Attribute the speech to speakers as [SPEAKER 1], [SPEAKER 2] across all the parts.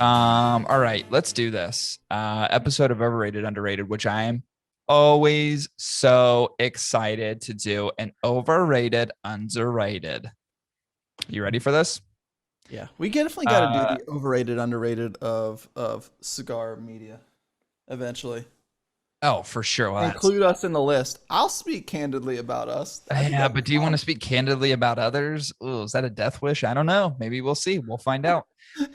[SPEAKER 1] All right, let's do this. Episode of Overrated, Underrated, which I am always so excited to do. An overrated, underrated. You ready for this?
[SPEAKER 2] Yeah, we definitely got to do
[SPEAKER 1] Uh,
[SPEAKER 2] the overrated, underrated of cigar media eventually.
[SPEAKER 1] oh, for sure. Well, that's
[SPEAKER 2] Include us in the list. I'll speak candidly about us. I think
[SPEAKER 1] yeah,
[SPEAKER 2] that'd be
[SPEAKER 1] but do you want to
[SPEAKER 2] fun.
[SPEAKER 1] speak candidly about others? Ooh, is that a death wish? I don't know. Maybe we'll see. We'll find out.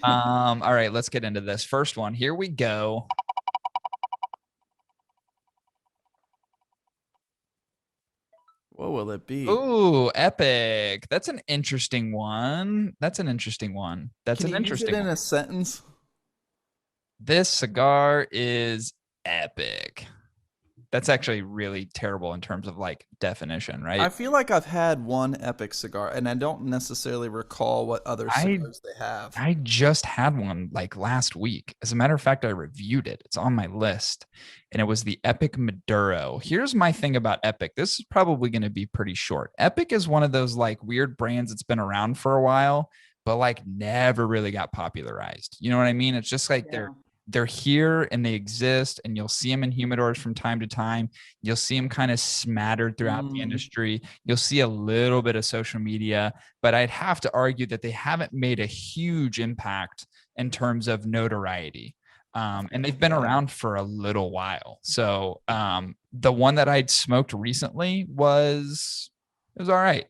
[SPEAKER 1] All right, let's get into this first one. Here we go.
[SPEAKER 2] What will it be?
[SPEAKER 1] Ooh, epic. That's an interesting one. That's an interesting one. That's
[SPEAKER 2] Can
[SPEAKER 1] an
[SPEAKER 2] you use it
[SPEAKER 1] interesting
[SPEAKER 2] in
[SPEAKER 1] one.
[SPEAKER 2] a sentence?
[SPEAKER 1] This cigar is epic. That's actually really terrible in terms of like definition,
[SPEAKER 2] I
[SPEAKER 1] right?
[SPEAKER 2] feel like I've had one epic cigar, and I don't necessarily recall what other
[SPEAKER 1] I
[SPEAKER 2] cigars they have.
[SPEAKER 1] I just had one like last week. As a matter of fact, I reviewed it. It's on my list. And it was the Epic Maduro. Here's my thing about Epic. This is probably going to be pretty short. Epic is one of those like weird brands that's been around for a while, but like never really got popularized. You know what I mean? It's just like
[SPEAKER 2] Yeah.
[SPEAKER 1] they're here and they exist, and you'll see them in humidors from time to time. You'll see them kind of smattered throughout the
[SPEAKER 2] Mm,
[SPEAKER 1] industry. You'll see a little bit of social media, but I'd have to argue that they haven't made a huge impact in terms of notoriety. And they've been
[SPEAKER 2] yeah.
[SPEAKER 1] around for a little while. So the one that I'd smoked recently it was all right.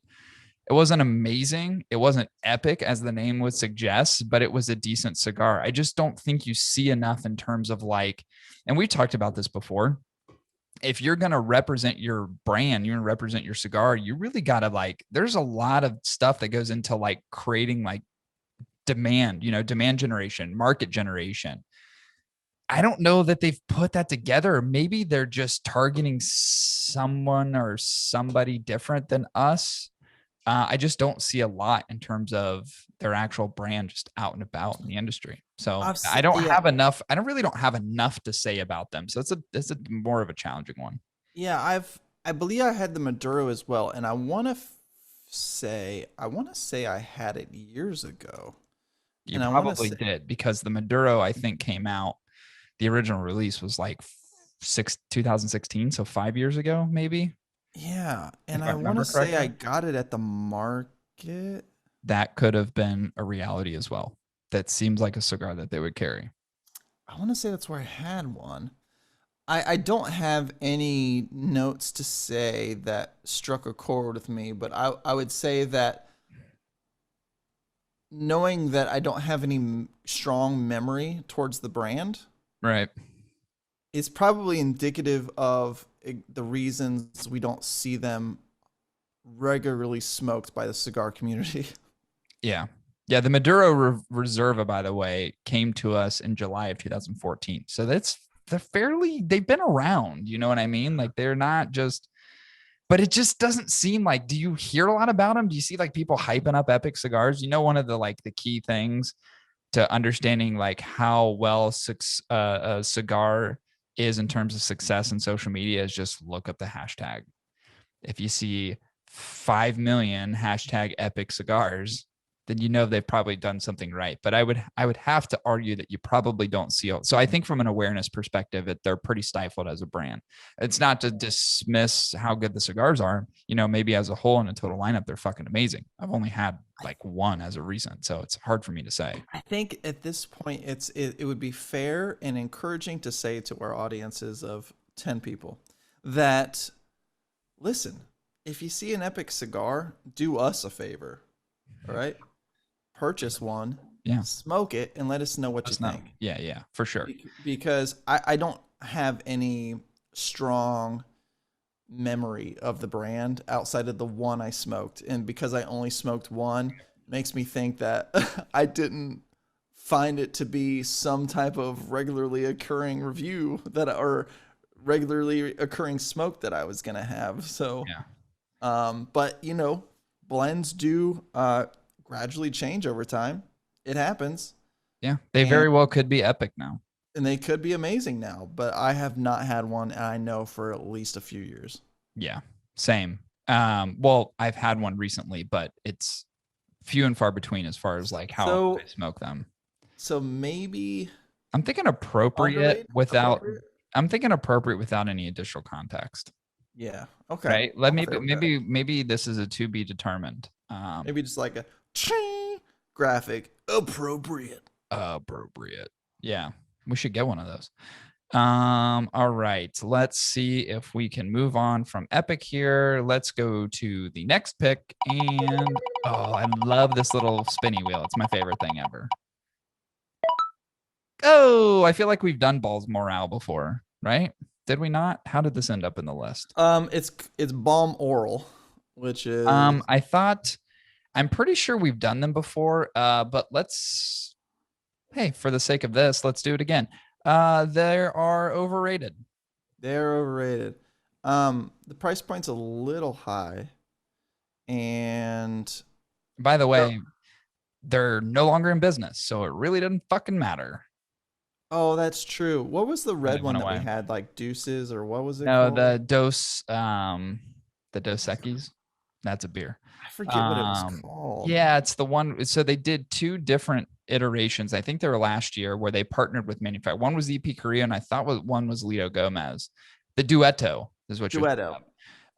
[SPEAKER 1] It wasn't amazing. It wasn't epic as the name would suggest, but it was a decent cigar. I just don't think you see enough in terms of like, and we talked about this before. If you're going to represent your brand, you're going to represent your cigar, you really got to like, there's a lot of stuff that goes into like creating like demand, demand generation, market generation. I don't know that they've put that together. Or maybe they're just targeting someone or somebody different than us. I just don't see a lot in terms of their actual brand just out and about in the industry. So
[SPEAKER 2] Yeah,
[SPEAKER 1] I don't really don't have enough to say about them. So it's a more of a challenging one.
[SPEAKER 2] yeah. I believe I had the Maduro as well, and I want to say I had it years ago.
[SPEAKER 1] You
[SPEAKER 2] And I want to
[SPEAKER 1] probably
[SPEAKER 2] say,
[SPEAKER 1] did because the Maduro, I think, came out. The original release was like 2016, so 5 years ago, maybe,
[SPEAKER 2] yeah, and
[SPEAKER 1] if I
[SPEAKER 2] I want to
[SPEAKER 1] remember
[SPEAKER 2] say I
[SPEAKER 1] correctly.
[SPEAKER 2] got it at the market.
[SPEAKER 1] That could have been a reality as well. That seems like a cigar that they would carry.
[SPEAKER 2] I want to say that's where I had one. I don't have any notes to say that struck a chord with me, but I would say that knowing that I don't have any strong memory towards the brand
[SPEAKER 1] Right.
[SPEAKER 2] is probably indicative of the reasons we don't see them regularly smoked by the cigar community.
[SPEAKER 1] Yeah. Yeah. The Maduro Reserva, by the way, came to us in July of 2014. So they've been around. You know what I mean? Like they're not just, but it just doesn't seem like, do you hear a lot about them? Do you see like people hyping up Epic cigars? One of the like the key things to understanding like how well a cigar is in terms of success in social media is just look up the hashtag. If you see 5 million hashtag epic cigars, then they've probably done something right. But I would have to argue that you probably don't see it. So I think from an awareness perspective, they're pretty stifled as a brand. It's not to dismiss how good the cigars are. Maybe as a whole in a total lineup, they're fucking amazing. I've only had like one as a recent, so it's hard for me to say.
[SPEAKER 2] I think at this point it would be fair and encouraging to say to our audiences of 10 people that listen, if you see an epic cigar, do us a favor. All right? Purchase one,
[SPEAKER 1] Yeah,
[SPEAKER 2] smoke it, and let us know what you
[SPEAKER 1] that's not.
[SPEAKER 2] think.
[SPEAKER 1] Yeah, yeah, for sure.
[SPEAKER 2] Because I don't have any strong memory of the brand outside of the one I smoked. And because I only smoked one, makes me think that I didn't find it to be some type of regularly occurring review that or regularly occurring smoke that I was gonna have. So,
[SPEAKER 1] Yeah,
[SPEAKER 2] but blends do gradually change over time. It happens,
[SPEAKER 1] yeah. They
[SPEAKER 2] and
[SPEAKER 1] very well could be epic now.
[SPEAKER 2] they could be amazing now. But I have not had one, and I know for at least a few years.
[SPEAKER 1] Yeah, same. Well, I've had one recently, but it's few and far between as far as like how often
[SPEAKER 2] So
[SPEAKER 1] I smoke them.
[SPEAKER 2] So maybe
[SPEAKER 1] I'm thinking appropriate
[SPEAKER 2] underrated,
[SPEAKER 1] without.
[SPEAKER 2] appropriate.
[SPEAKER 1] I'm thinking appropriate without any additional context.
[SPEAKER 2] Yeah. Okay.
[SPEAKER 1] Right? Let
[SPEAKER 2] I'm
[SPEAKER 1] me
[SPEAKER 2] okay with that.
[SPEAKER 1] maybe this is a to be determined.
[SPEAKER 2] Maybe just like a ching graphic. Appropriate.
[SPEAKER 1] Appropriate. Yeah, we should get one of those. All right. Let's see if we can move on from Epic here. Let's go to the next pick. And oh, I love this little spinny wheel. It's my favorite thing ever. Oh, I feel like we've done Balls Morale before, right? Did we not? How did this end up in the list?
[SPEAKER 2] It's Balmoral, which is
[SPEAKER 1] I thought I'm pretty sure we've done them before. But let's hey, for the sake of this, let's do it again. They are overrated.
[SPEAKER 2] they're overrated. The price point's a little high, and
[SPEAKER 1] By the
[SPEAKER 2] they're
[SPEAKER 1] way, they're no longer in business, so it really doesn't fucking matter.
[SPEAKER 2] oh, that's true. What was the
[SPEAKER 1] Yeah,
[SPEAKER 2] red
[SPEAKER 1] they went
[SPEAKER 2] one that we
[SPEAKER 1] away.
[SPEAKER 2] had? Like Deuces, or what was it
[SPEAKER 1] No,
[SPEAKER 2] called?
[SPEAKER 1] the Dos Equis. That's a beer.
[SPEAKER 2] I forget what it was
[SPEAKER 1] Um,
[SPEAKER 2] called.
[SPEAKER 1] yeah, it's the one. So they did two different iterations. I think they were last year where they partnered with manufacturer. One was EP Korea, and I thought one was Lido Gomez. The Duetto is what you're thinking
[SPEAKER 2] Duetto.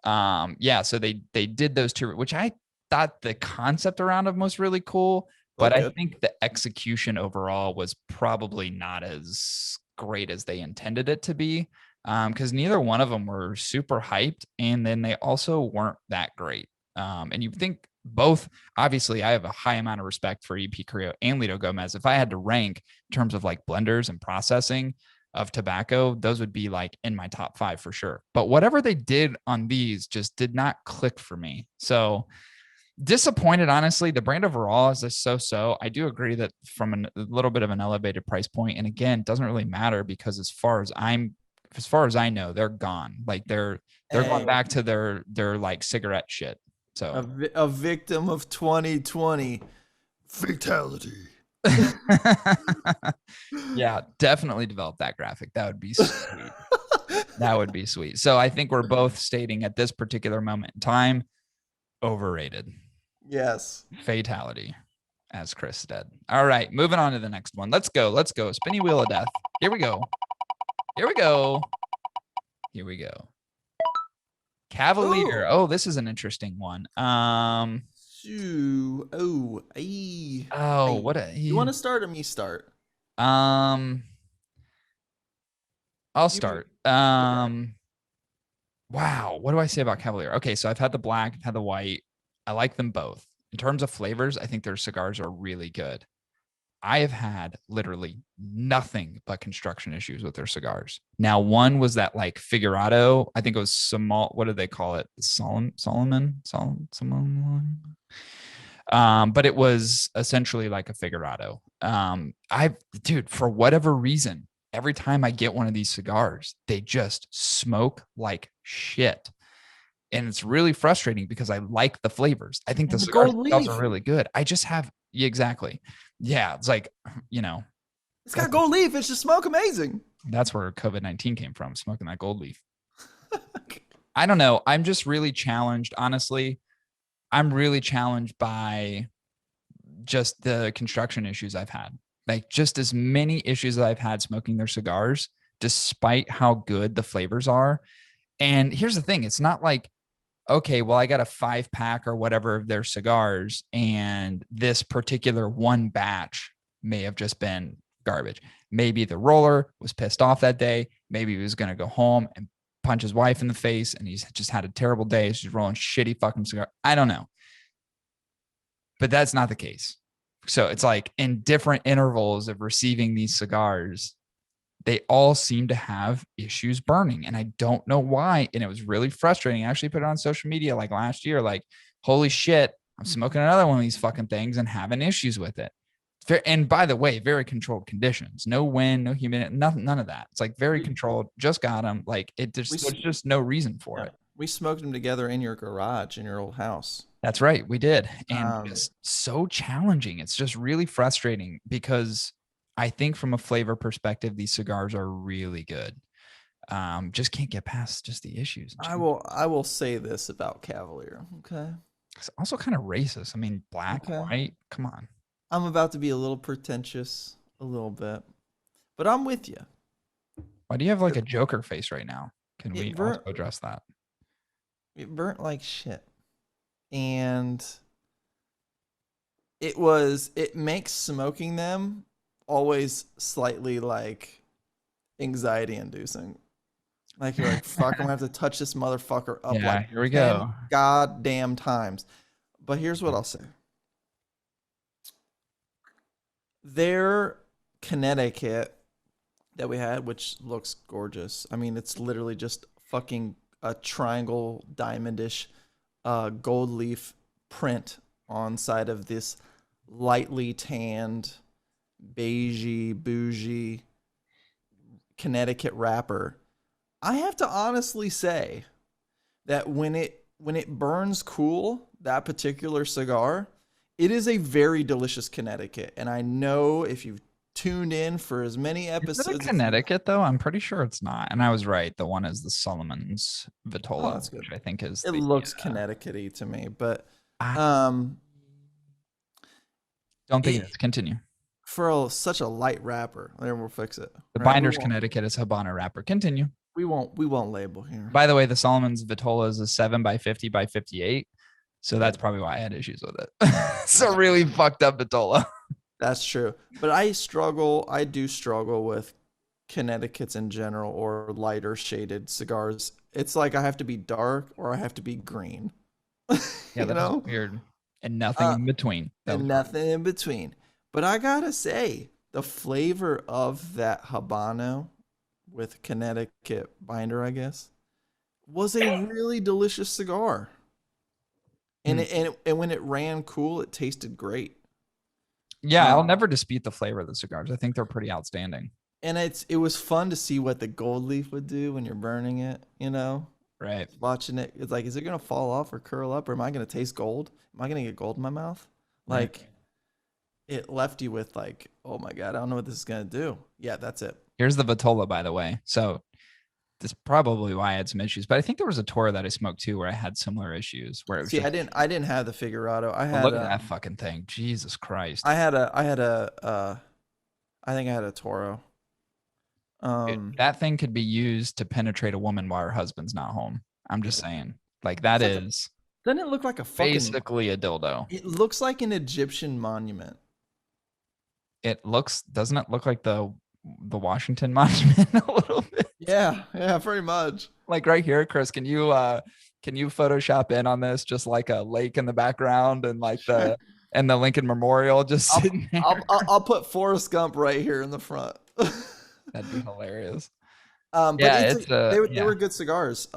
[SPEAKER 1] of. Yeah, so they did those two, which I thought the concept around them was really cool, but
[SPEAKER 2] Look
[SPEAKER 1] I
[SPEAKER 2] good.
[SPEAKER 1] think the execution overall was probably not as great as they intended it to be. Because neither one of them were super hyped, and then they also weren't that great. And you think both, obviously, I have a high amount of respect for EP Carrillo and Lido Gomez. If I had to rank in terms of like blenders and processing of tobacco, those would be like in my top five for sure. But whatever they did on these just did not click for me. So disappointed, honestly. The brand overall is just so. I do agree that from a little bit of an elevated price point, and again, it doesn't really matter because as far as I know, they're gone. Like they're going
[SPEAKER 2] Hey,
[SPEAKER 1] back to their like cigarette shit. So
[SPEAKER 2] a victim of 2020 fatality.
[SPEAKER 1] yeah, definitely develop that graphic. That would be sweet. That would be sweet. So I think we're both stating at this particular moment in time, overrated.
[SPEAKER 2] Yes.
[SPEAKER 1] Fatality, as Chris said. All right, moving on to the next one. Let's go. Let's go. Spinny wheel of death. Here we go. Here we go. Here we go. Cavalier.
[SPEAKER 2] Oh.
[SPEAKER 1] Oh, this is an interesting one.
[SPEAKER 2] Oh. Ay.
[SPEAKER 1] Oh,
[SPEAKER 2] Ay.
[SPEAKER 1] what
[SPEAKER 2] You want
[SPEAKER 1] a
[SPEAKER 2] to start or me start?
[SPEAKER 1] um. I'll
[SPEAKER 2] You be
[SPEAKER 1] start.
[SPEAKER 2] okay.
[SPEAKER 1] Wow. What do I say about Cavalier? Okay, so I've had the black, I've had the white. I like them both. In terms of flavors, I think their cigars are really good. I have had literally nothing but construction issues with their cigars. Now, one was that like figurado. I think it was small. What do they call it? Solomon. But it was essentially like a figurado. Dude, for whatever reason, every time I get one of these cigars, they just smoke like shit. And it's really frustrating because I like the flavors. I think the
[SPEAKER 2] And the
[SPEAKER 1] cigars
[SPEAKER 2] gold
[SPEAKER 1] themselves are
[SPEAKER 2] leaf.
[SPEAKER 1] really good. I just have, yeah, exactly. Yeah, it's like, you know,
[SPEAKER 2] It's got
[SPEAKER 1] that's
[SPEAKER 2] gold leaf. It should smoke amazing.
[SPEAKER 1] that's where COVID-19 came from, smoking that gold leaf. I don't know. I'm just really challenged, honestly. I'm really challenged by just the construction issues I've had. Like just as many issues that I've had smoking their cigars, despite how good the flavors are. And here's the thing, it's not like, okay, well, I got a 5-pack or whatever of their cigars, and this particular one batch may have just been garbage. Maybe the roller was pissed off that day. Maybe he was going to go home and punch his wife in the face, and he's just had a terrible day. He's just rolling shitty fucking cigar. I don't know. But that's not the case. So it's like in different intervals of receiving these cigars, they all seem to have issues burning. And I don't know why. And it was really frustrating. I actually put it on social media like last year, like, holy shit, I'm smoking another one of these fucking things and having issues with it. And by the way, very controlled conditions, no wind, no humidity, nothing, none of that. It's like very
[SPEAKER 2] We
[SPEAKER 1] controlled, just got them. Like
[SPEAKER 2] we
[SPEAKER 1] there's just no reason for
[SPEAKER 2] yeah,
[SPEAKER 1] it.
[SPEAKER 2] we smoked them together in your garage in your old house.
[SPEAKER 1] That's right. We did. And
[SPEAKER 2] Um,
[SPEAKER 1] just so challenging. It's just really frustrating because I think from a flavor perspective, these cigars are really good. Just can't get past just the issues.
[SPEAKER 2] I will say this about Cavalier. Okay.
[SPEAKER 1] It's also kind of racist. I mean, black,
[SPEAKER 2] Okay.
[SPEAKER 1] white, come on.
[SPEAKER 2] I'm about to be a little pretentious. a little bit. But I'm with you.
[SPEAKER 1] Why do you have like a Joker face right now? Can we
[SPEAKER 2] It
[SPEAKER 1] also
[SPEAKER 2] burnt.
[SPEAKER 1] address that?
[SPEAKER 2] It burnt like shit, and it makes smoking them always slightly like anxiety inducing. Like you're like, fuck, I'm gonna have to touch this motherfucker up like
[SPEAKER 1] Yeah, here we
[SPEAKER 2] 10
[SPEAKER 1] go.
[SPEAKER 2] goddamn times. But here's what I'll say. Their Connecticut that we had, which looks gorgeous. I mean, it's literally just fucking a triangle diamondish gold leaf print on side of this lightly tanned beigey bougie Connecticut wrapper. I have to honestly say that when it burns cool, that particular cigar, it is a very delicious Connecticut. And I know if you've tuned in for as many
[SPEAKER 1] Is it a
[SPEAKER 2] episodes as you,
[SPEAKER 1] Connecticut though? I'm pretty sure it's not. And I was right. The one is the Solomon's
[SPEAKER 2] oh,
[SPEAKER 1] Vitola,
[SPEAKER 2] that's good.
[SPEAKER 1] which I think is
[SPEAKER 2] It
[SPEAKER 1] the
[SPEAKER 2] looks Connecticut-y to me, but
[SPEAKER 1] I
[SPEAKER 2] um,
[SPEAKER 1] don't think it
[SPEAKER 2] it
[SPEAKER 1] is. Continue.
[SPEAKER 2] such a light wrapper. There, we'll fix it.
[SPEAKER 1] The
[SPEAKER 2] All right, we
[SPEAKER 1] binder's
[SPEAKER 2] won't
[SPEAKER 1] Connecticut is Habana wrapper. Continue.
[SPEAKER 2] we won't label here.
[SPEAKER 1] By the way, the Solomon's Vitola is a 7 by 50 by 58. So that's probably why I had issues with it. So really fucked up Vitola.
[SPEAKER 2] That's true. But I do struggle with Connecticut's in general or lighter shaded cigars. It's like I have to be dark or I have to be green.
[SPEAKER 1] Yeah,
[SPEAKER 2] you
[SPEAKER 1] that was
[SPEAKER 2] know?
[SPEAKER 1] weird. And nothing
[SPEAKER 2] Uh,
[SPEAKER 1] in between. That
[SPEAKER 2] and
[SPEAKER 1] was
[SPEAKER 2] nothing in between. But I gotta say, the flavor of that Habano with Connecticut binder, I guess, was a really delicious cigar. And
[SPEAKER 1] Hmm.
[SPEAKER 2] and when it ran cool, it tasted great.
[SPEAKER 1] Yeah, I'll
[SPEAKER 2] Um,
[SPEAKER 1] never dispute the flavor of the cigars. I think they're pretty outstanding.
[SPEAKER 2] and it was fun to see what the gold leaf would do when you're burning it.
[SPEAKER 1] Right.
[SPEAKER 2] Watching it, it's like, is it gonna fall off or curl up, or am I gonna taste gold? Am I gonna get gold in my mouth?
[SPEAKER 1] Right.
[SPEAKER 2] Like it left you with like, oh my god, I don't know what this is gonna do. Yeah, that's it.
[SPEAKER 1] Here's the Vitola, by the way. So this is probably why I had some issues. But I think there was a Toro that I smoked too where I had similar issues where it was
[SPEAKER 2] See,
[SPEAKER 1] just
[SPEAKER 2] I didn't have the Figurado.
[SPEAKER 1] oh, look at that fucking thing. Jesus Christ.
[SPEAKER 2] I had a I think I had a Toro.
[SPEAKER 1] Dude, that thing could be used to penetrate a woman while her husband's not home. I'm just saying. Like that
[SPEAKER 2] It's like
[SPEAKER 1] is
[SPEAKER 2] doesn't it look like a fucking?
[SPEAKER 1] basically a dildo.
[SPEAKER 2] It looks like an Egyptian monument.
[SPEAKER 1] It looks doesn't it look like the Washington Monument a little bit?
[SPEAKER 2] Yeah, yeah, pretty much.
[SPEAKER 1] Like right here, Chris, can you Photoshop in on this just like a lake in the background and like the and the Lincoln Memorial just
[SPEAKER 2] I'll,
[SPEAKER 1] sitting there?
[SPEAKER 2] I'll put Forrest Gump right here in the front.
[SPEAKER 1] That'd be hilarious.
[SPEAKER 2] But
[SPEAKER 1] Yeah, it's a
[SPEAKER 2] they
[SPEAKER 1] yeah.
[SPEAKER 2] were good cigars.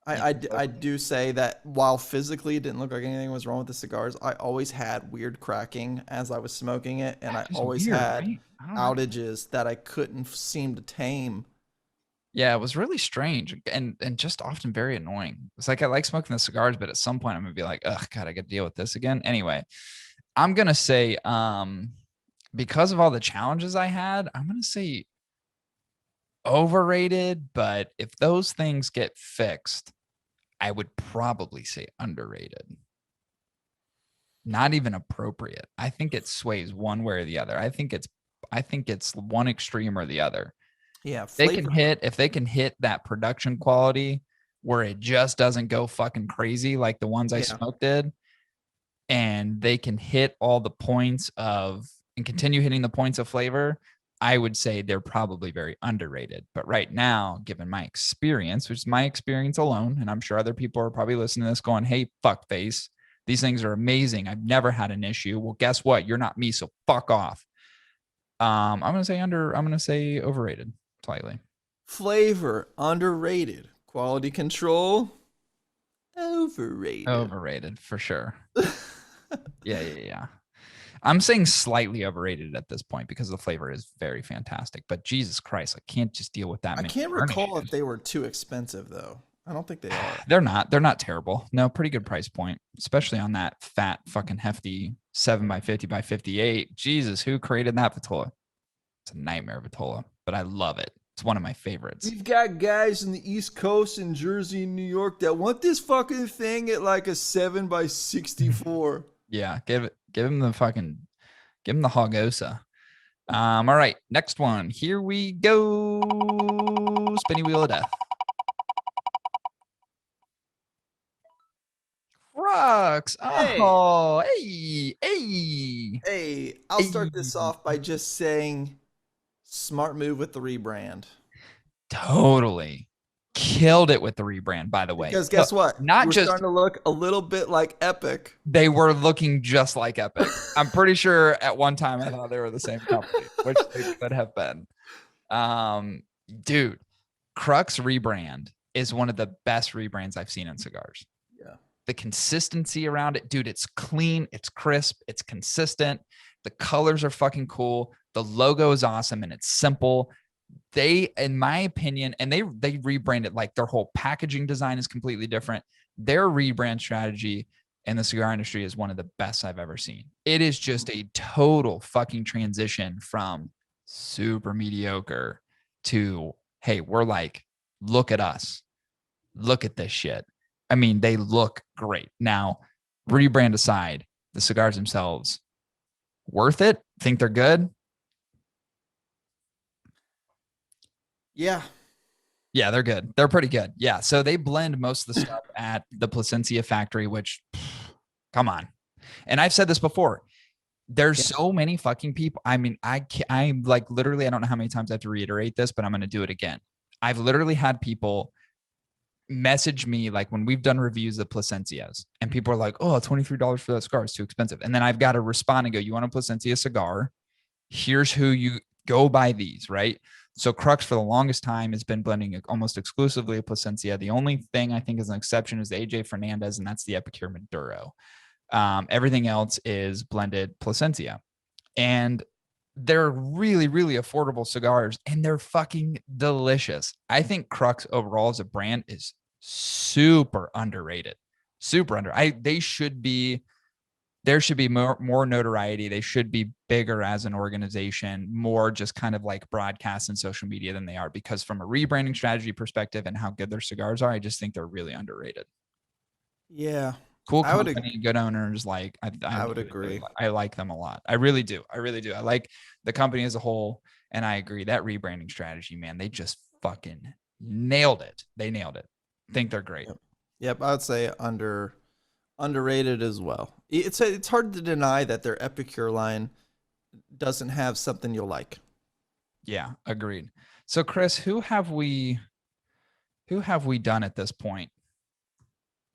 [SPEAKER 2] I do say that while physically it didn't look like anything was wrong with the cigars, I always had weird cracking as I was smoking it, and I
[SPEAKER 1] Just
[SPEAKER 2] always
[SPEAKER 1] weird,
[SPEAKER 2] had
[SPEAKER 1] right? I don't know.
[SPEAKER 2] outages that I couldn't seem to tame.
[SPEAKER 1] Yeah, it was really strange and just often very annoying. It's like I like smoking the cigars, but at some point I'm gonna be like, oh god, I gotta deal with this again. Anyway, I'm gonna say, because of all the challenges I had, I'm gonna say overrated, but if those things get fixed, I would probably say underrated. Not even appropriate. I think it sways one way or the other. I think it's one extreme or the other.
[SPEAKER 2] Yeah,
[SPEAKER 1] They can
[SPEAKER 2] flavor.
[SPEAKER 1] hit if they can hit that production quality where it just doesn't go fucking crazy like the ones I
[SPEAKER 2] Yeah,
[SPEAKER 1] smoked did, and they can hit all the points of and continue hitting the points of flavor, I would say they're probably very underrated. But right now, given my experience, which is my experience alone, and I'm sure other people are probably listening to this going, hey, fuck face. These things are amazing. I've never had an issue. Well, guess what? You're not me, so fuck off. I'm gonna say overrated slightly.
[SPEAKER 2] flavor underrated. Quality control overrated.
[SPEAKER 1] Overrated for sure. Yeah. I'm saying slightly overrated at this point because the flavor is very fantastic. But Jesus Christ, I can't just deal with that
[SPEAKER 2] I
[SPEAKER 1] many
[SPEAKER 2] can't
[SPEAKER 1] burn
[SPEAKER 2] recall if
[SPEAKER 1] issues.
[SPEAKER 2] they were too expensive though. I don't think they are.
[SPEAKER 1] They're not. They're not terrible. No, pretty good price point, especially on that fat fucking hefty 7 by 50 by 58. Jesus, who created that Vitola? It's a nightmare Vitola, but I love it. It's one of my favorites.
[SPEAKER 2] We've got guys in the East Coast in Jersey and New York that want this fucking thing at like a 7 by 64.
[SPEAKER 1] Yeah, give him the Hogosa. All right, next one. Here we go. Spinny wheel of death. Crux.
[SPEAKER 2] Hey,
[SPEAKER 1] Oh, hey, hey,
[SPEAKER 2] I'll start this
[SPEAKER 1] hey.
[SPEAKER 2] off by just saying smart move with the rebrand.
[SPEAKER 1] Totally killed it with the rebrand, by the way.
[SPEAKER 2] Because guess what? You
[SPEAKER 1] Not
[SPEAKER 2] were
[SPEAKER 1] just
[SPEAKER 2] starting to look a little bit like Epic.
[SPEAKER 1] they were looking just like Epic. I'm pretty sure at one time I thought they were the same company, which they could have been. Um, dude, Crux rebrand is one of the best rebrands I've seen in cigars.
[SPEAKER 2] Yeah.
[SPEAKER 1] The consistency around it, dude, it's clean, it's crisp, it's consistent. The colors are fucking cool. The logo is awesome and it's simple. They, in my opinion, and they rebranded, like their whole packaging design is completely different. Their rebrand strategy in the cigar industry is one of the best I've ever seen. It is just a total fucking transition from super mediocre to, hey, we're like, look at us, look at this shit. I mean, they look great. Now, rebrand aside, the cigars themselves, worth it? Think they're good?
[SPEAKER 2] Yeah.
[SPEAKER 1] Yeah, they're good. They're pretty good. Yeah. So they blend most of the stuff at the Placencia factory, which, come on. And I've said this before. There's
[SPEAKER 2] Yeah.
[SPEAKER 1] so many fucking people. I mean, I'm like literally, I don't know how many times I have to reiterate this, but I'm going to do it again. I've literally had people message me like when we've done reviews of Placencias and people are like, oh, $23 for that cigar is too expensive. And then I've got to respond and go, you want a Placencia cigar? Here's who you go buy these, right? So Crux for the longest time has been blending almost exclusively a Placencia. The only thing I think is an exception is the AJ Fernandez, and that's the Epicure Maduro. Everything else is blended Placencia. And they're really, really affordable cigars and they're fucking delicious. I think Crux overall as a brand is super underrated. Super under. They should be, there should be more notoriety. They should be bigger as an organization, more just kind of like broadcast and social media than they are, because from a rebranding strategy perspective and how good their cigars are, I just think they're really underrated.
[SPEAKER 2] Yeah.
[SPEAKER 1] Cool
[SPEAKER 2] I would
[SPEAKER 1] company, good owners. Like
[SPEAKER 2] I would agree.
[SPEAKER 1] I like them a lot. I really do. I really do. I like the company as a whole. And I agree that rebranding strategy, man, they just fucking nailed it. They nailed it. Think they're great.
[SPEAKER 2] Yep. Yep, I would say underrated as well. It's hard to deny that their Epicure line doesn't have something you'll like.
[SPEAKER 1] Yeah, agreed. So Chris, who have we done at this point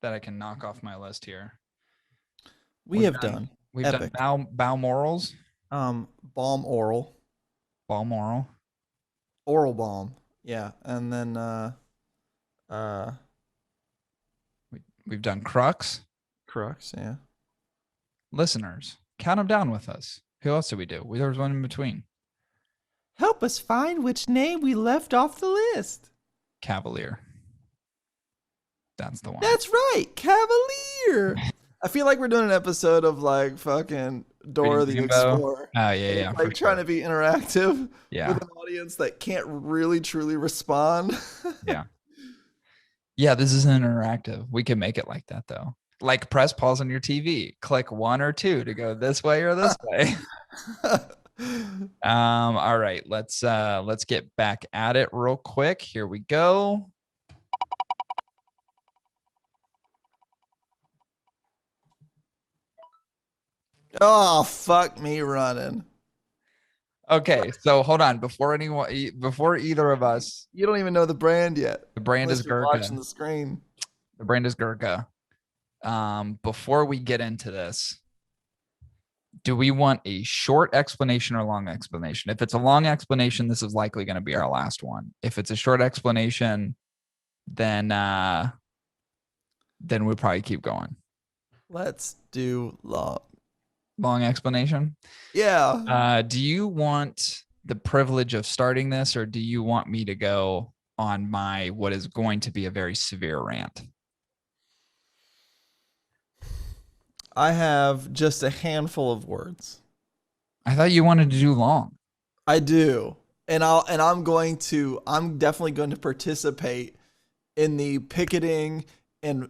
[SPEAKER 1] that I can knock off my list here?
[SPEAKER 2] We have done
[SPEAKER 1] We've done
[SPEAKER 2] Epic.
[SPEAKER 1] Balmorals,
[SPEAKER 2] Balm Oral.
[SPEAKER 1] Balmoral.
[SPEAKER 2] Oral Balm. Yeah. And then uh
[SPEAKER 1] We've done Crux.
[SPEAKER 2] Crux, yeah.
[SPEAKER 1] Listeners, count them down with us. Who else did we do? There was one in between.
[SPEAKER 2] Help us find which name we left off the list.
[SPEAKER 1] Cavalier. That's the one.
[SPEAKER 2] That's right, Cavalier. I feel like we're doing an episode of like fucking Dora the Explorer.
[SPEAKER 1] Oh yeah,
[SPEAKER 2] Like trying to be interactive
[SPEAKER 1] Yeah,
[SPEAKER 2] with an audience that can't really truly respond.
[SPEAKER 1] yeah, yeah. This isn't interactive. We can make it like that though. Like press pause on your TV. Click 1 or 2 to go this way or this way. All right, let's get back at it real quick. Here we go.
[SPEAKER 2] Oh, fuck me running.
[SPEAKER 1] Okay, so hold on. Before either of us,
[SPEAKER 2] You don't even know the brand yet.
[SPEAKER 1] the brand
[SPEAKER 2] Unless
[SPEAKER 1] is
[SPEAKER 2] you're
[SPEAKER 1] Gurkha.
[SPEAKER 2] watching the screen.
[SPEAKER 1] The brand is Gurkha. Before we get into this, do we want a short explanation or long explanation? If it's a long explanation, this is likely going to be our last one. If it's a short explanation, then we'll probably keep going.
[SPEAKER 2] Let's do
[SPEAKER 1] Long explanation.
[SPEAKER 2] Yeah.
[SPEAKER 1] Do you want the privilege of starting this, or do you want me to go on my what is going to be a very severe rant?
[SPEAKER 2] I have just a handful of words.
[SPEAKER 1] I thought you wanted to do long.
[SPEAKER 2] I do. I'm definitely going to participate in the picketing and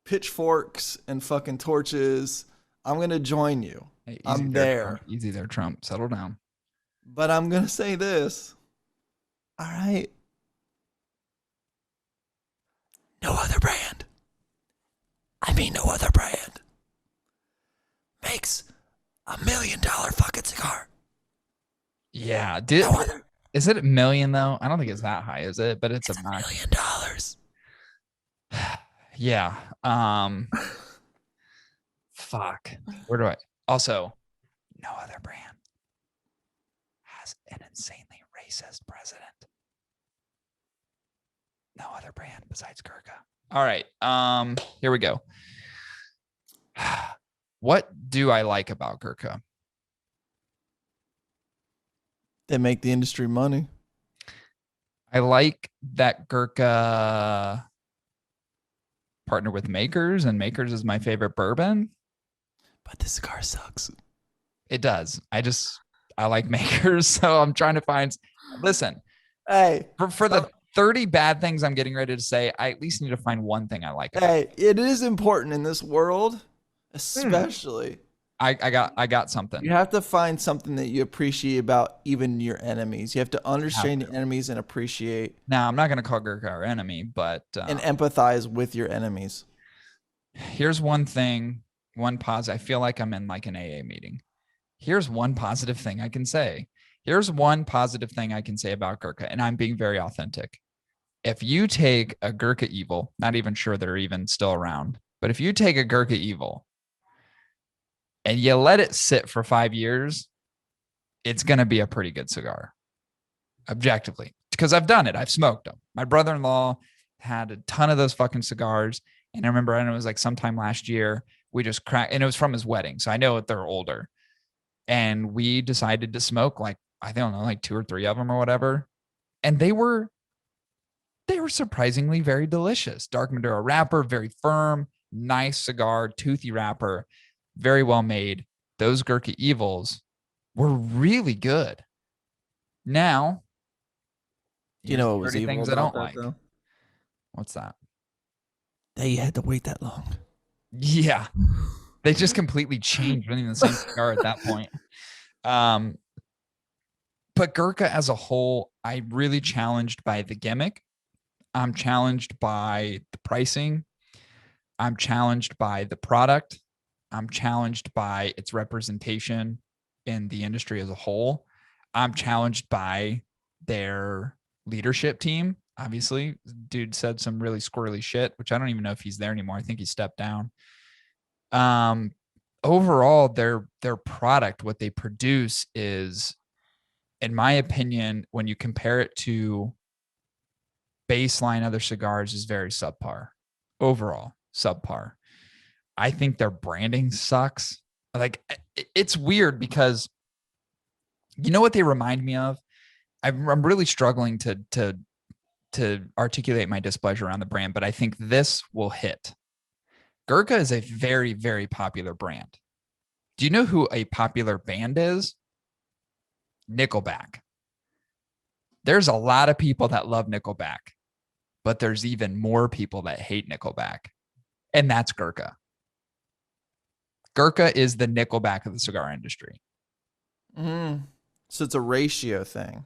[SPEAKER 2] pitchforks and fucking torches. I'm gonna join you.
[SPEAKER 1] Hey, easy
[SPEAKER 2] I'm
[SPEAKER 1] there, Trump.
[SPEAKER 2] there.
[SPEAKER 1] Easy there, Trump. Settle down.
[SPEAKER 2] But I'm gonna say this. All right. No other brand. I mean no other brand makes $1 million fucking cigar.
[SPEAKER 1] Yeah.
[SPEAKER 2] No other.
[SPEAKER 1] Is it a million though? I don't think it's that high, is it? But it's
[SPEAKER 2] It's
[SPEAKER 1] obnoxious.
[SPEAKER 2] $1 million.
[SPEAKER 1] Yeah. Fuck. Where do I also no other brand has an insanely racist president. No other brand besides Gurkha. All right. Here we go. What do I like about Gurkha?
[SPEAKER 2] They make the industry money.
[SPEAKER 1] I like that Gurkha partner with Makers, and Makers is my favorite bourbon.
[SPEAKER 2] But the cigar sucks.
[SPEAKER 1] It does. I like Makers, so I'm trying to find. Listen,
[SPEAKER 2] Hey,
[SPEAKER 1] for the 30 bad things I'm getting ready to say, I at least need to find one thing I like about it.
[SPEAKER 2] hey, it is important in this world, especially.
[SPEAKER 1] I got
[SPEAKER 2] You
[SPEAKER 1] something.
[SPEAKER 2] have to find something that you appreciate about even your enemies. You have to understand your enemies and appreciate
[SPEAKER 1] Now, I'm not going to call Gurkha our enemy, but
[SPEAKER 2] and empathize with your enemies.
[SPEAKER 1] here's one thing, one pause. I feel like I'm in like an AA meeting. Here's one positive thing I can say. Here's one positive thing I can say about Gurkha, and I'm being very authentic. If you take a Gurkha Evil, not even sure they're even still around, but if you take a Gurkha Evil and you let it sit for 5 years, it's going to be a pretty good cigar, objectively, because I've done it. I've smoked them. My brother-in-law had a ton of those fucking cigars. And I remember, it was like sometime last year, we just cracked, and it was from his wedding. So I know that they're older. And we decided to smoke like, I don't know, like 2 or 3 of them or whatever. And they were surprisingly very delicious. Dark Maduro wrapper, very firm, nice cigar, toothy wrapper, very well made. Those Gurkha Evils were really good. Now,
[SPEAKER 2] Do you know what was
[SPEAKER 1] 30
[SPEAKER 2] evil
[SPEAKER 1] things I
[SPEAKER 2] about
[SPEAKER 1] don't
[SPEAKER 2] that
[SPEAKER 1] like.
[SPEAKER 2] though?
[SPEAKER 1] What's that?
[SPEAKER 2] That you had to wait that long.
[SPEAKER 1] Yeah. They just completely changed, running the same cigar at that point. But Gurkha as a whole, I'm really challenged by the gimmick. I'm challenged by the pricing. I'm challenged by the product. I'm challenged by its representation in the industry as a whole. I'm challenged by their leadership team. Obviously, dude said some really squirrely shit, which I don't even know if he's there anymore. I think he stepped down. Um, Overall, their product, what they produce, is, in my opinion, when you compare it to baseline other cigars, is very subpar. Overall, subpar. I think their branding sucks. Like, it's weird because you know what they remind me of? I'm really struggling to articulate my displeasure around the brand, but I think this will hit. Gurkha is a very, very popular brand. Do you know who a popular band is? Nickelback. There's a lot of people that love Nickelback, but there's even more people that hate Nickelback, and that's Gurkha. Gurkha is the Nickelback of the cigar industry.
[SPEAKER 2] So it's a ratio thing.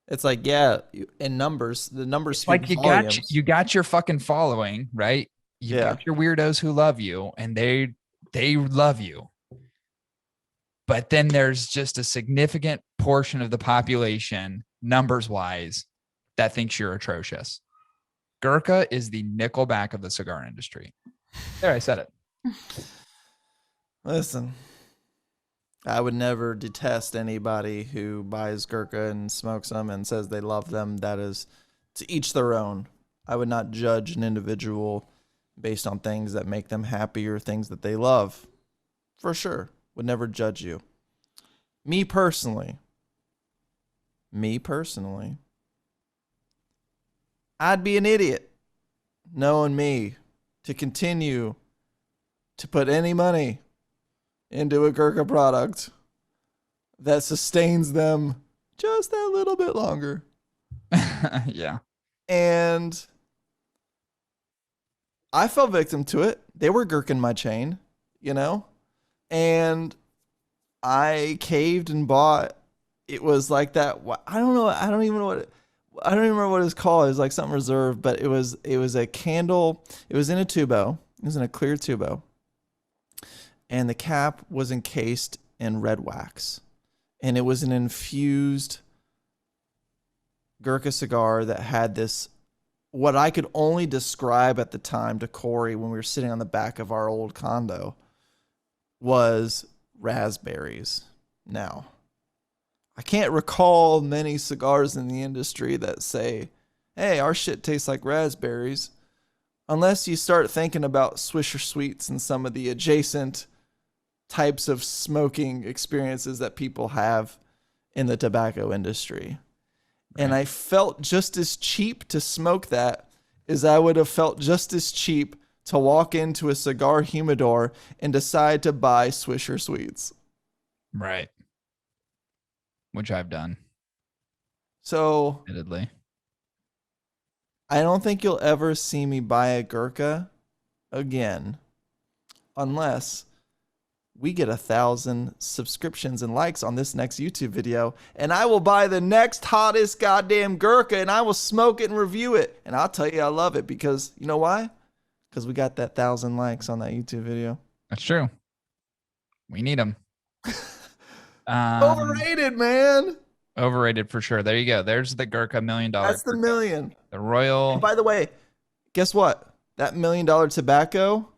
[SPEAKER 2] It's like, yeah, in numbers, the numbers speak
[SPEAKER 1] Like
[SPEAKER 2] volumes.
[SPEAKER 1] you got your fucking following, right? You've
[SPEAKER 2] Yeah.
[SPEAKER 1] got your weirdos who love you, and they love you. But then there's just a significant portion of the population, numbers wise, that thinks you're atrocious. Gurkha is the Nickelback of the cigar industry. There, I said it.
[SPEAKER 2] Listen, I would never detest anybody who buys Gurkha and smokes them and says they love them. That is to each their own. I would not judge an individual based on things that make them happy or things that they love. For sure. Would never judge you. Me personally, I'd be an idiot knowing me to continue to put any money into a Gurkha product that sustains them just that little bit longer.
[SPEAKER 1] Yeah.
[SPEAKER 2] And I fell victim to it. They were Gurking my chain, you know? and I caved and bought. It was like that. I don't know. I don't even know what. I don't even remember what it was called. It was like something reserved, but it was a candle. It was in a tubo. It was in a clear tubo, and the cap was encased in red wax, and it was an infused Gurkha cigar that had this, what I could only describe at the time to Corey when we were sitting on the back of our old condo, was raspberries. Now, I can't recall many cigars in the industry that say, hey, our shit tastes like raspberries, unless you start thinking about Swisher Sweets and some of the adjacent types of smoking experiences that people have in the tobacco industry. And I felt just as cheap to smoke that as I would have felt just as cheap to walk into a cigar humidor and decide to buy Swisher Sweets.
[SPEAKER 1] Right. Which I've done.
[SPEAKER 2] So,
[SPEAKER 1] Admittedly.
[SPEAKER 2] I don't think you'll ever see me buy a Gurkha again unless we get 1,000 subscriptions and likes on this next YouTube video, and I will buy the next hottest goddamn Gurkha and I will smoke it and review it. And I'll tell you I love it because, you know why? Because we got that 1,000 likes on that YouTube video.
[SPEAKER 1] That's true. We need them.
[SPEAKER 2] Overrated, man.
[SPEAKER 1] Overrated for sure. There you go. There's the Gurkha $1 million.
[SPEAKER 2] That's the
[SPEAKER 1] Gurkha.
[SPEAKER 2] million.
[SPEAKER 1] The Royal.
[SPEAKER 2] And by the way, guess what? That $1 million tobacco,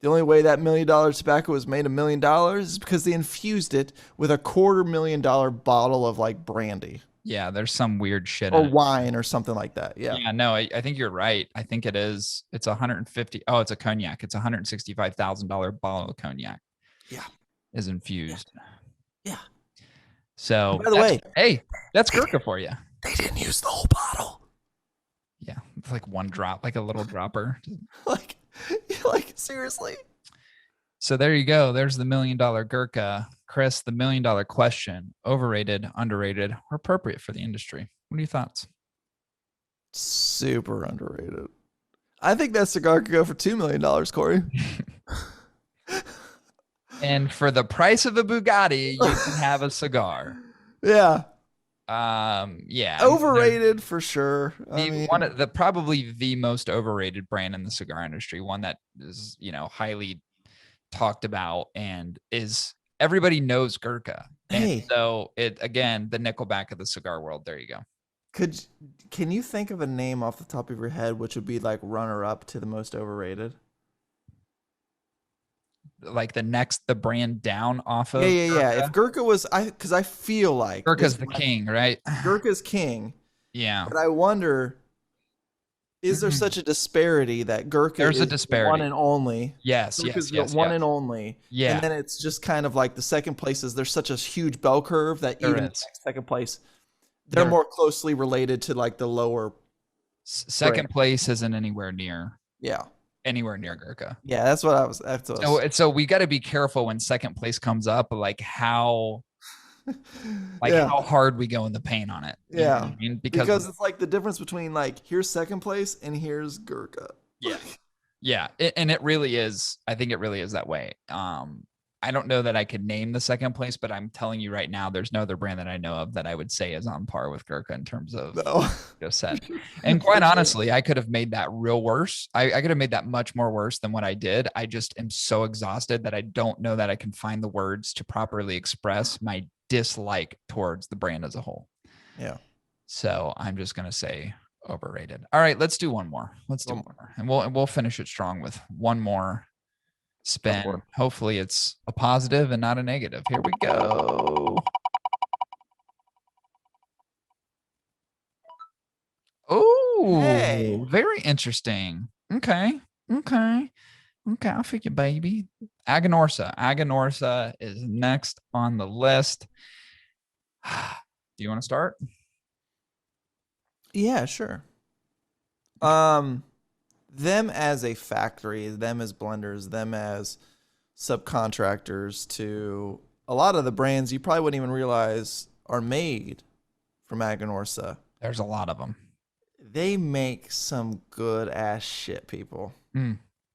[SPEAKER 2] the only way that $1 million tobacco was made $1 million is because they infused it with a $250,000 bottle of like brandy.
[SPEAKER 1] Yeah, there's some weird shit
[SPEAKER 2] or
[SPEAKER 1] in it.
[SPEAKER 2] wine or something like that. Yeah.
[SPEAKER 1] Yeah, no, I think you're right. I think it is. It's 150. Oh, it's a cognac. It's $165,000 bottle of cognac.
[SPEAKER 2] Yeah.
[SPEAKER 1] Is infused.
[SPEAKER 2] Yeah.
[SPEAKER 1] So,
[SPEAKER 2] by the way,
[SPEAKER 1] hey, that's Gurkha for you.
[SPEAKER 2] They didn't use the whole bottle.
[SPEAKER 1] Yeah, it's like one drop, like a little dropper.
[SPEAKER 2] like seriously.
[SPEAKER 1] So there you go. There's the $1 million Gurkha. Chris, the $1 million question: overrated, underrated, or appropriate for the industry? What are your thoughts?
[SPEAKER 2] Super underrated. I think that cigar could go for $2 million, Corey.
[SPEAKER 1] And for the price of a Bugatti, you can have a cigar.
[SPEAKER 2] Yeah.
[SPEAKER 1] Yeah.
[SPEAKER 2] Overrated for sure.
[SPEAKER 1] I mean, one of the probably the most overrated brand in the cigar industry, one that is, highly talked about and is everybody knows Gurkha.
[SPEAKER 2] Hey.
[SPEAKER 1] And so it again, the Nickelback of the cigar world. There you go.
[SPEAKER 2] Can you think of a name off the top of your head which would be like runner up to the most overrated?
[SPEAKER 1] Like the brand down off of
[SPEAKER 2] yeah. If Gurkha was because I feel like
[SPEAKER 1] Gurkha's the king, right?
[SPEAKER 2] Gurkha's king.
[SPEAKER 1] Yeah.
[SPEAKER 2] But I wonder, is there such a disparity that Gurkha
[SPEAKER 1] There's
[SPEAKER 2] is
[SPEAKER 1] a disparity.
[SPEAKER 2] one and only?
[SPEAKER 1] Yes,
[SPEAKER 2] Gurkha's
[SPEAKER 1] yes.
[SPEAKER 2] one and only.
[SPEAKER 1] Yeah.
[SPEAKER 2] And then it's just kind of like the second places, there's such a huge bell curve that even second place, they're more closely related to like the lower.
[SPEAKER 1] Second place isn't anywhere near.
[SPEAKER 2] Yeah.
[SPEAKER 1] Anywhere near Gurkha.
[SPEAKER 2] Yeah, that's what I was.
[SPEAKER 1] So we got to be careful when second place comes up, like how hard we go in the paint on it.
[SPEAKER 2] Yeah.
[SPEAKER 1] You know what I mean?
[SPEAKER 2] Because it's like the difference between like here's second place and here's Gurkha.
[SPEAKER 1] Yeah. Yeah. And it really is. I think it really is that way. I don't know that I could name the second place, but I'm telling you right now, there's no other brand that I know of that I would say is on par with Gurkha in terms of set. And quite honestly, I could have made that real worse. I could have made that much more worse than what I did. I just am so exhausted that I don't know that I can find the words to properly express my dislike towards the brand as a whole.
[SPEAKER 2] Yeah.
[SPEAKER 1] So I'm just going to say overrated. All right, let's do one more. Let's do one more. And we'll finish it strong with one more spin. Hopefully it's a positive and not a negative. Here we go. Oh, hey. Very interesting. Okay. I'll figure, baby. Aganorsa is next on the list. Do you want to start?
[SPEAKER 2] Yeah, sure. Them as a factory, them as blenders, them as subcontractors to a lot of the brands you probably wouldn't even realize are made from Aganorsa.
[SPEAKER 1] There's a lot of them.
[SPEAKER 2] They make some good ass shit, people.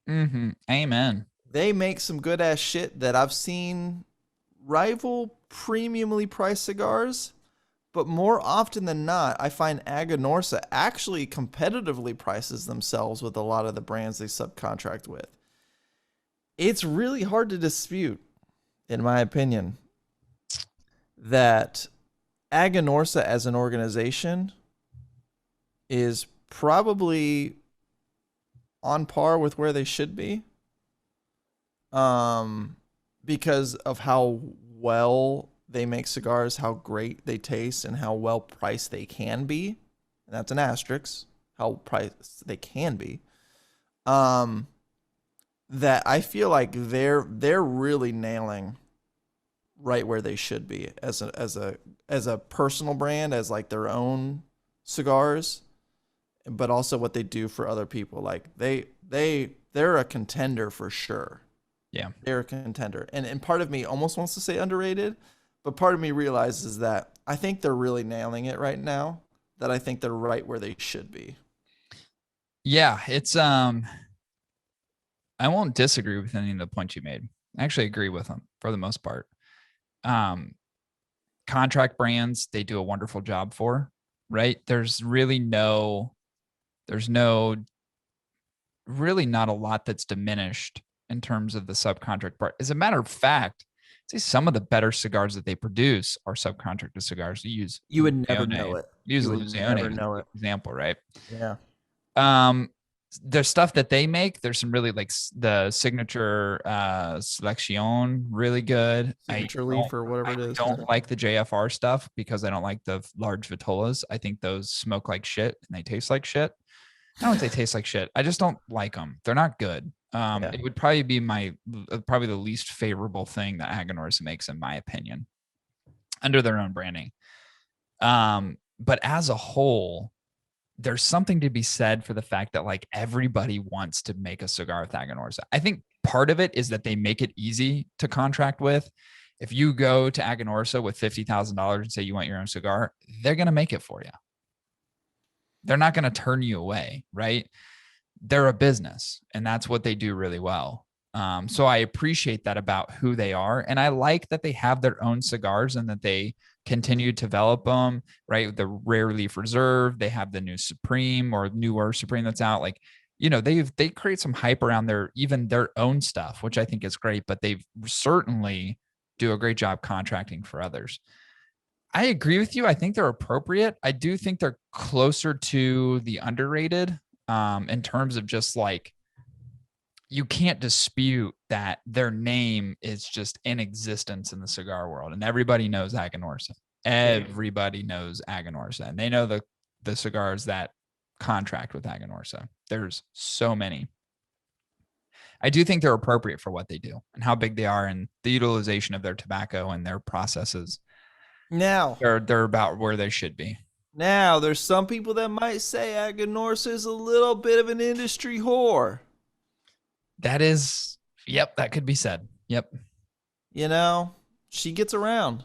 [SPEAKER 1] Amen.
[SPEAKER 2] they make some good ass shit that I've seen rival premiumly priced cigars. But more often than not, I find Aganorsa actually competitively prices themselves with a lot of the brands they subcontract with. It's really hard to dispute, in my opinion, that Aganorsa as an organization is probably on par with where they should be, because of how well they make cigars, how great they taste, and how well priced they can be. And that's an asterisk, how priced they can be. That I feel like they're really nailing right where they should be as a personal brand, as like their own cigars, but also what they do for other people. Like they're a contender for sure.
[SPEAKER 1] Yeah.
[SPEAKER 2] They're a contender. And part of me almost wants to say underrated, but part of me realizes that I think they're really nailing it right now, that I think they're right where they should be.
[SPEAKER 1] Yeah, it's I won't disagree with any of the points you made. I actually agree with them for the most part. Contract brands, they do a wonderful job for, right? There's really really not a lot that's diminished in terms of the subcontract part. As a matter of fact, say some of the better cigars that they produce are subcontracted cigars.
[SPEAKER 2] You would never know it.
[SPEAKER 1] Use
[SPEAKER 2] You would
[SPEAKER 1] Lucione
[SPEAKER 2] never
[SPEAKER 1] as
[SPEAKER 2] know
[SPEAKER 1] an
[SPEAKER 2] it.
[SPEAKER 1] example, right?
[SPEAKER 2] Yeah.
[SPEAKER 1] There's stuff that they make. There's some really like the signature selection, really good.
[SPEAKER 2] Signature Leaf or whatever it is.
[SPEAKER 1] I don't like the JFR stuff because I don't like the large Vitolas. I think those smoke like shit and they taste like shit. I don't think they taste like shit. I just don't like them. They're not good. It would probably be probably the least favorable thing that Aganorsa makes, in my opinion, under their own branding. But as a whole, there's something to be said for the fact that like everybody wants to make a cigar with Aganorsa. I think part of it is that they make it easy to contract with. If you go to Aganorsa with $50,000 and say you want your own cigar, they're going to make it for you. They're not going to turn you away, right? They're a business and that's what they do really well. So I appreciate that about who they are. And I like that they have their own cigars and that they continue to develop them, right? The Rare Leaf Reserve, they have the new Supreme or newer Supreme that's out. Like, they create some hype around even their own stuff, which I think is great, but they've certainly do a great job contracting for others. I agree with you. I think they're appropriate. I do think they're closer to the underrated in terms of just like, you can't dispute that their name is just in existence in the cigar world, and everybody knows Aganorsa. Everybody knows Aganorsa, and they know the cigars that contract with Aganorsa. There's so many. I do think they're appropriate for what they do and how big they are and the utilization of their tobacco and their processes.
[SPEAKER 2] Now
[SPEAKER 1] they're about where they should be.
[SPEAKER 2] Now there's some people that might say Aganorsa is a little bit of an industry whore.
[SPEAKER 1] That could be said. Yep.
[SPEAKER 2] She gets around.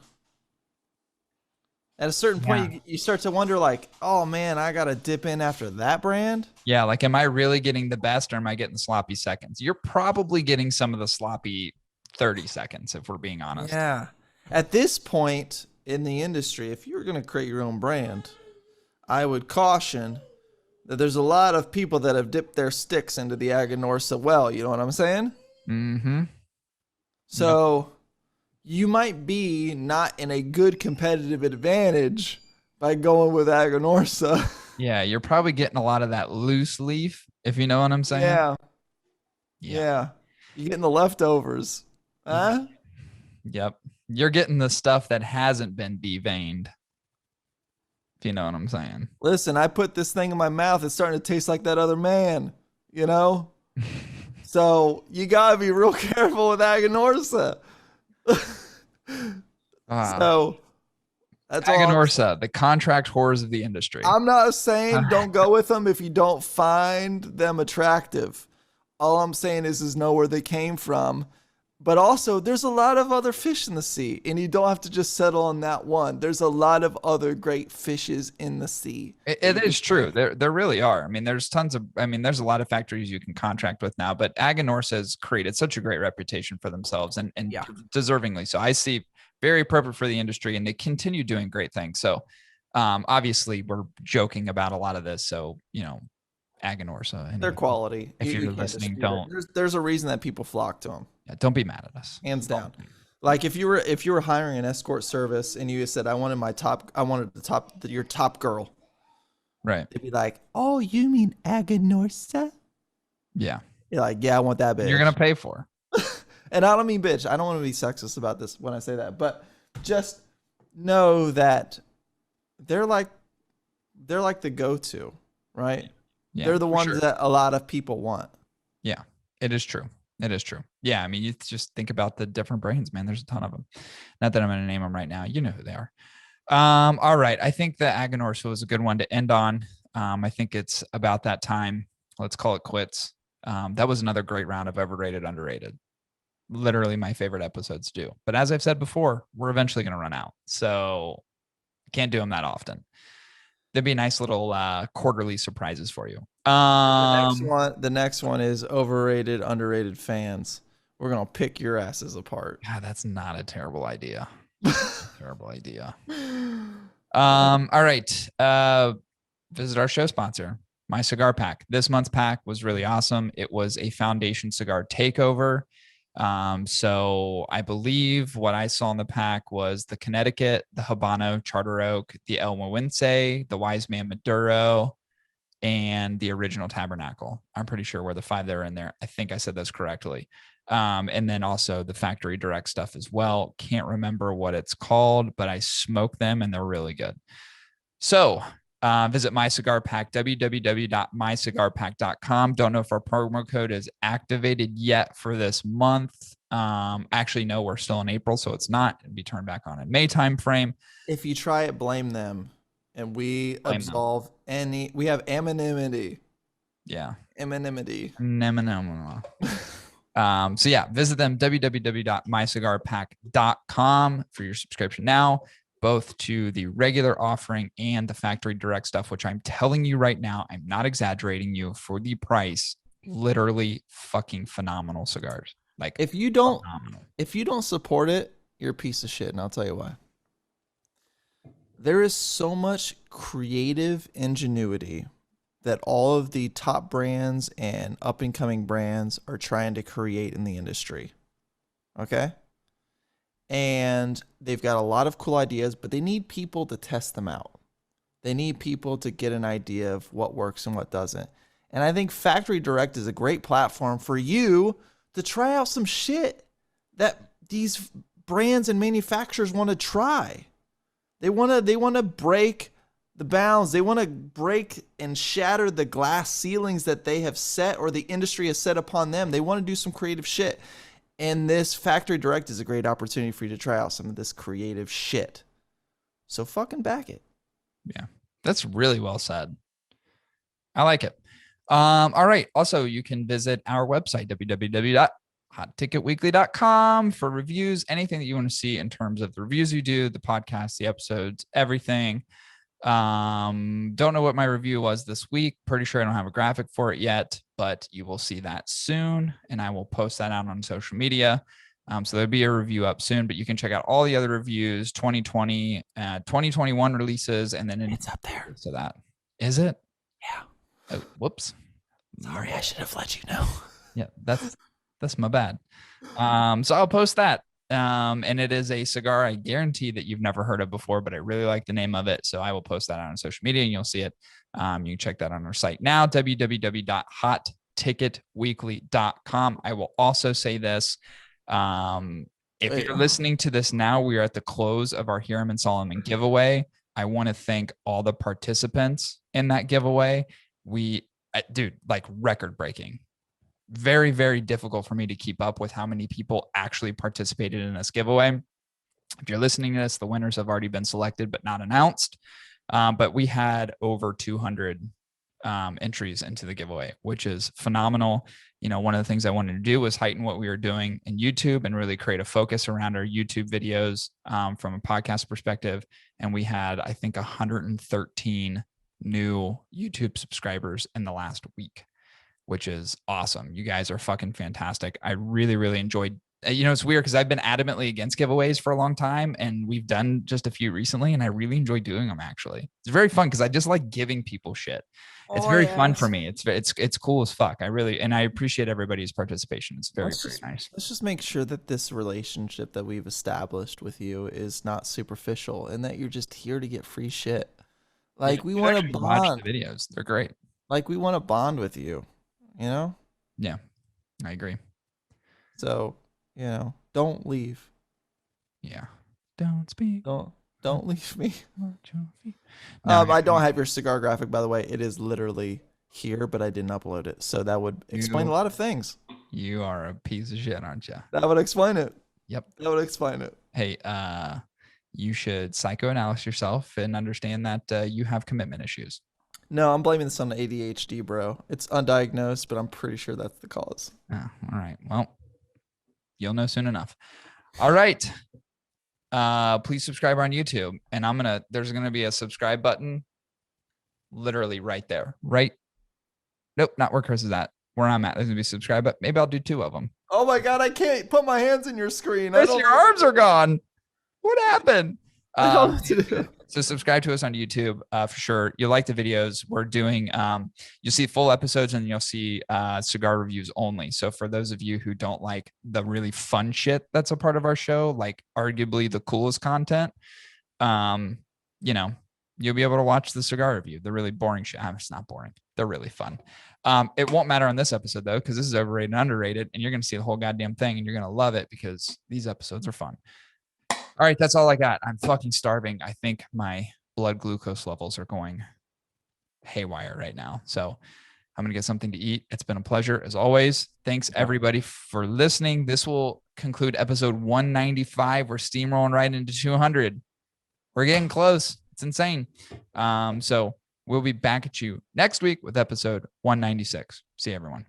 [SPEAKER 2] At a certain point, you start to wonder, like, oh man, I gotta dip in after that brand.
[SPEAKER 1] Yeah, like, am I really getting the best or am I getting sloppy seconds? You're probably getting some of the sloppy 30 seconds, if we're being honest.
[SPEAKER 2] Yeah. At this point in the industry, if you're gonna create your own brand, I would caution that there's a lot of people that have dipped their sticks into the Aganorsa well. You know what I'm saying?
[SPEAKER 1] Mm-hmm.
[SPEAKER 2] So you might be not in a good competitive advantage by going with Aganorsa.
[SPEAKER 1] Yeah, you're probably getting a lot of that loose leaf, if you know what I'm saying.
[SPEAKER 2] Yeah. You're getting the leftovers. Huh?
[SPEAKER 1] Yep. You're getting the stuff that hasn't been deveined. If you know what I'm saying.
[SPEAKER 2] Listen, I put this thing in my mouth. It's starting to taste like that other man, So you gotta be real careful with Aganorsa. So that's
[SPEAKER 1] Aganorsa, the contract whores of the industry.
[SPEAKER 2] I'm not saying don't go with them if you don't find them attractive. All I'm saying is know where they came from. But also, there's a lot of other fish in the sea, and you don't have to just settle on that one. There's a lot of other great fishes in the sea.
[SPEAKER 1] It is true. There really are. I mean, there's tons of. I mean, there's a lot of factories you can contract with now. But Aganorsa has created such a great reputation for themselves, and
[SPEAKER 2] Yeah,
[SPEAKER 1] deservingly so. I see very appropriate for the industry, and they continue doing great things. So, obviously, we're joking about a lot of this. So, Aganorsa.
[SPEAKER 2] their
[SPEAKER 1] Anyway,
[SPEAKER 2] quality.
[SPEAKER 1] if
[SPEAKER 2] You
[SPEAKER 1] you're
[SPEAKER 2] can't
[SPEAKER 1] listening,
[SPEAKER 2] dispute it.
[SPEAKER 1] don't
[SPEAKER 2] There's a reason that people flock to them,
[SPEAKER 1] don't be mad at us.
[SPEAKER 2] hands down. Like if you were hiring an escort service and you said I wanted your top girl,
[SPEAKER 1] Right.
[SPEAKER 2] they'd be like, oh, you mean Aganorsa?
[SPEAKER 1] Yeah.
[SPEAKER 2] You're like, yeah, I want that bitch.
[SPEAKER 1] You're gonna pay for.
[SPEAKER 2] And I don't mean bitch. I don't want to be sexist about this when I say that, but just know that they're like the go-to, right?
[SPEAKER 1] Yeah,
[SPEAKER 2] They're the
[SPEAKER 1] for
[SPEAKER 2] ones
[SPEAKER 1] sure.
[SPEAKER 2] that a lot of people want.
[SPEAKER 1] Yeah, it is true. It is true. Yeah, I mean, you just think about the different brands, man. There's a ton of them. Not that I'm going to name them right now. You know who they are. All right. I think the Aganorsa was a good one to end on. I think it's about that time. Let's call it quits. That was another great round of overrated, underrated. Literally my favorite episodes do. But as I've said before, we're eventually going to run out. So can't do them that often. There'd be nice little quarterly surprises for you.
[SPEAKER 2] The next one is overrated, underrated fans. We're gonna pick your asses apart.
[SPEAKER 1] God, that's not a terrible idea. Terrible idea. All right. Visit our show sponsor, My Cigar Pack. This month's pack was really awesome. It was a Foundation Cigar takeover. So I believe what I saw in the pack was the Connecticut, the Habano Charter Oak, the El Moense, the Wise Man Maduro, and the original Tabernacle. I'm pretty sure were the 5 that are in there. I think I said those correctly. And then also the factory direct stuff as well. Can't remember what it's called, but I smoked them and they're really good. So visit My Cigar Pack, www.mycigarpack.com. Don't know if our promo code is activated yet for this month. Actually, no, we're still in April, so it's not. It'll be turned back on in May timeframe.
[SPEAKER 2] If you try it, blame them, and we absolve any. We have anonymity.
[SPEAKER 1] Yeah.
[SPEAKER 2] Anonymity.
[SPEAKER 1] So yeah, visit them, www.mycigarpack.com for your subscription now, both to the regular offering and the factory direct stuff, which I'm telling you right now, I'm not exaggerating you, for the price, literally fucking phenomenal cigars. Like
[SPEAKER 2] if you don't support it, you're a piece of shit, and I'll tell you why. There is so much creative ingenuity that all of the top brands and up and coming brands are trying to create in the industry. Okay? And they've got a lot of cool ideas, but they need people to test them out. They need people to get an idea of what works and what doesn't. And I think Factory Direct is a great platform for you to try out some shit that these brands and manufacturers want to try. They want to break the bounds. They want to break and shatter the glass ceilings that they have set or the industry has set upon them. They want to do some creative shit. And this Factory Direct is a great opportunity for you to try out some of this creative shit. So fucking back it.
[SPEAKER 1] Yeah, that's really well said. I like it. All right. Also, you can visit our website, www.hotticketweekly.com, for reviews, anything that you want to see in terms of the reviews you do, the podcast, the episodes, everything. Don't know what my review was this week. Pretty sure I don't have a graphic for it yet, but you will see that soon, and I will post that out on social media. So there'll be a review up soon, but you can check out all the other reviews, 2020, 2021 releases, and then
[SPEAKER 2] it's up there.
[SPEAKER 1] So that is it.
[SPEAKER 2] Yeah.
[SPEAKER 1] Oh, whoops.
[SPEAKER 2] Sorry, I should have let you know.
[SPEAKER 1] Yeah, that's my bad. So I'll post that. And it is a cigar I guarantee that you've never heard of before, but I really like the name of it. So I will post that on social media and you'll see it. You can check that on our site now, www.hotticketweekly.com. I will also say this. If you're listening to this now, we are at the close of our Hiram and Solomon giveaway. I want to thank all the participants in that giveaway. Dude, like record breaking. Very, very difficult for me to keep up with how many people actually participated in this giveaway. If you're listening to this, the winners have already been selected, but not announced. But we had over 200 entries into the giveaway, which is phenomenal. You know, one of the things I wanted to do was heighten what we were doing in YouTube and really create a focus around our YouTube videos from a podcast perspective. And we had, I think, 113 new YouTube subscribers in the last week, which is awesome. You guys are fucking fantastic. I really, really enjoyed. It's weird because I've been adamantly against giveaways for a long time, and we've done just a few recently, and I really enjoy doing them. Actually, it's very fun because I just like giving people shit. It's very fun for me. It's cool as fuck. And I appreciate everybody's participation. It's very nice.
[SPEAKER 2] Let's just make sure that this relationship that we've established with you is not superficial, and that you're just here to get free shit. Like we want to bond.
[SPEAKER 1] Watch the videos. They're great.
[SPEAKER 2] Like we want to bond with you. You know?
[SPEAKER 1] Yeah, I agree.
[SPEAKER 2] So, don't leave.
[SPEAKER 1] Yeah. Don't speak.
[SPEAKER 2] Don't leave me. I don't have your cigar graphic, by the way. It is literally here, but I didn't upload it. So that would explain a lot of things.
[SPEAKER 1] You are a piece of shit, aren't you?
[SPEAKER 2] That would explain it.
[SPEAKER 1] Yep.
[SPEAKER 2] That would explain it.
[SPEAKER 1] Hey, you should psychoanalyze yourself and understand that you have commitment issues.
[SPEAKER 2] No, I'm blaming this on ADHD, bro. It's undiagnosed, but I'm pretty sure that's the cause.
[SPEAKER 1] Oh, all right. Well, you'll know soon enough. All right. Please subscribe on YouTube. And there's going to be a subscribe button literally right there. Right. Nope. Not where Chris is at. Where I'm at. There's going to be a subscribe button. Maybe I'll do 2 of them.
[SPEAKER 2] Oh my God. I can't put my hands in your screen.
[SPEAKER 1] Chris, your arms are gone. What happened?
[SPEAKER 2] I don't know what to do.
[SPEAKER 1] So subscribe to us on YouTube for sure. You'll like the videos we're doing. You'll see full episodes and you'll see cigar reviews only. So for those of you who don't like the really fun shit that's a part of our show, like arguably the coolest content, you'll be able to watch the cigar review. The really boring shit. It's not boring. They're really fun. It won't matter on this episode though, because this is overrated and underrated, and you're going to see the whole goddamn thing, and you're going to love it because these episodes are fun. All right, that's all I got. I'm fucking starving. I think my blood glucose levels are going haywire right now. So I'm going to get something to eat. It's been a pleasure as always. Thanks everybody for listening. This will conclude episode 195. We're steamrolling right into 200. We're getting close. It's insane. So we'll be back at you next week with episode 196. See you, everyone.